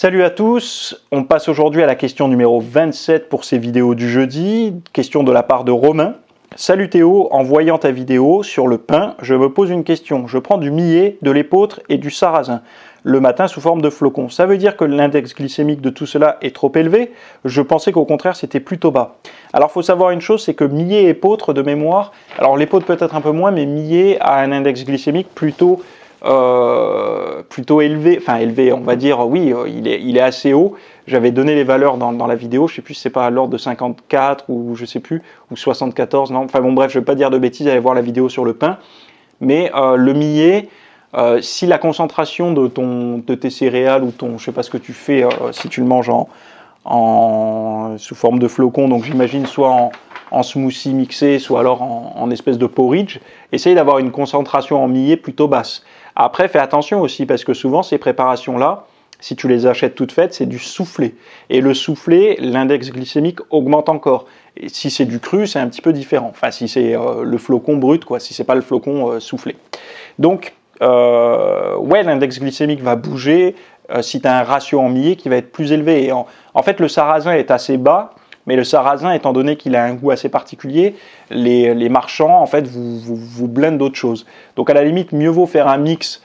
Salut à tous, on passe aujourd'hui à la question numéro 27 pour ces vidéos du jeudi, question de la part de Romain. Salut Théo, en voyant ta vidéo sur le pain, je me pose une question. Je prends du millet, de l'épeautre et du sarrasin le matin sous forme de flocons. Ça veut dire que l'index glycémique de tout cela est trop élevé? Je pensais qu'au contraire c'était plutôt bas. Alors il faut savoir une chose, c'est que millet et épeautre de mémoire, alors l'épeautre peut-être un peu moins, mais millet a un index glycémique plutôt élevé, enfin élevé, on va dire, oui, il est assez haut. J'avais donné les valeurs dans la vidéo, je sais plus si c'est pas à l'ordre de 54 ou je sais plus, ou 74, non, enfin bon bref, je vais pas dire de bêtises, allez voir la vidéo sur le pain. Mais le millet, si la concentration de tes céréales ou ton, je sais pas ce que tu fais, si tu le manges sous forme de flocons, donc j'imagine soit en smoothie mixé, soit alors en espèce de porridge, essaye d'avoir une concentration en millet plutôt basse. Après, fais attention aussi, parce que souvent, ces préparations-là, si tu les achètes toutes faites, c'est du soufflé. Et le soufflé, l'index glycémique augmente encore. Et si c'est du cru, c'est un petit peu différent. Enfin, si c'est le flocon brut, quoi, si c'est pas le flocon soufflé. Donc, ouais, l'index glycémique va bouger si tu as un ratio en millet qui va être plus élevé. Et en fait, le sarrasin est assez bas, mais le sarrasin, étant donné qu'il a un goût assez particulier, les marchands, en fait, vous blendent d'autres choses. Donc, à la limite, mieux vaut faire un mix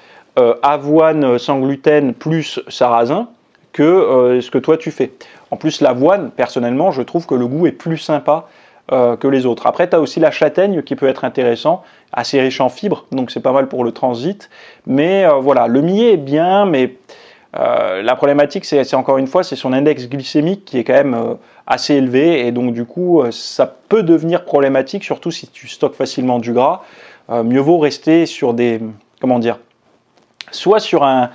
avoine sans gluten plus sarrasin que ce que toi tu fais. En plus, l'avoine, personnellement, je trouve que le goût est plus sympa que les autres. Après, tu as aussi la châtaigne qui peut être intéressant, assez riche en fibres, donc c'est pas mal pour le transit. Mais voilà, le millet est bien, mais la problématique, c'est encore une fois, c'est son index glycémique qui est quand même assez élevé, et donc du coup, ça peut devenir problématique, surtout si tu stockes facilement du gras. Mieux vaut rester sur des, comment dire, soit sur un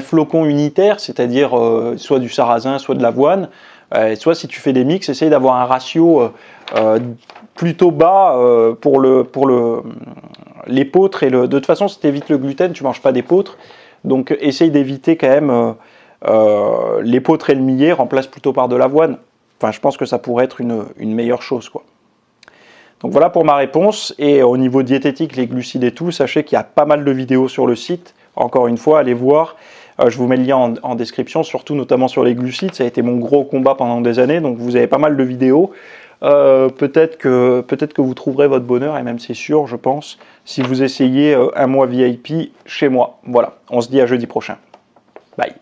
flocon unitaire, c'est-à-dire soit du sarrasin, soit de l'avoine, soit si tu fais des mix, essaye d'avoir un ratio plutôt bas pour l'épeautre. De toute façon, si tu évites le gluten, tu ne manges pas d'épeautre. Donc essaye d'éviter quand même l'épeautre et le millet, remplace plutôt par de l'avoine. Enfin, je pense que ça pourrait être une meilleure chose, quoi. Donc voilà pour ma réponse. Et au niveau diététique, les glucides et tout, sachez qu'il y a pas mal de vidéos sur le site. Encore une fois, allez voir. Je vous mets le lien en description, surtout notamment sur les glucides. Ça a été mon gros combat pendant des années, donc vous avez pas mal de vidéos. Peut-être que vous trouverez votre bonheur, et même c'est sûr, je pense, si vous essayez un mois VIP chez moi. Voilà, on se dit à jeudi prochain. Bye.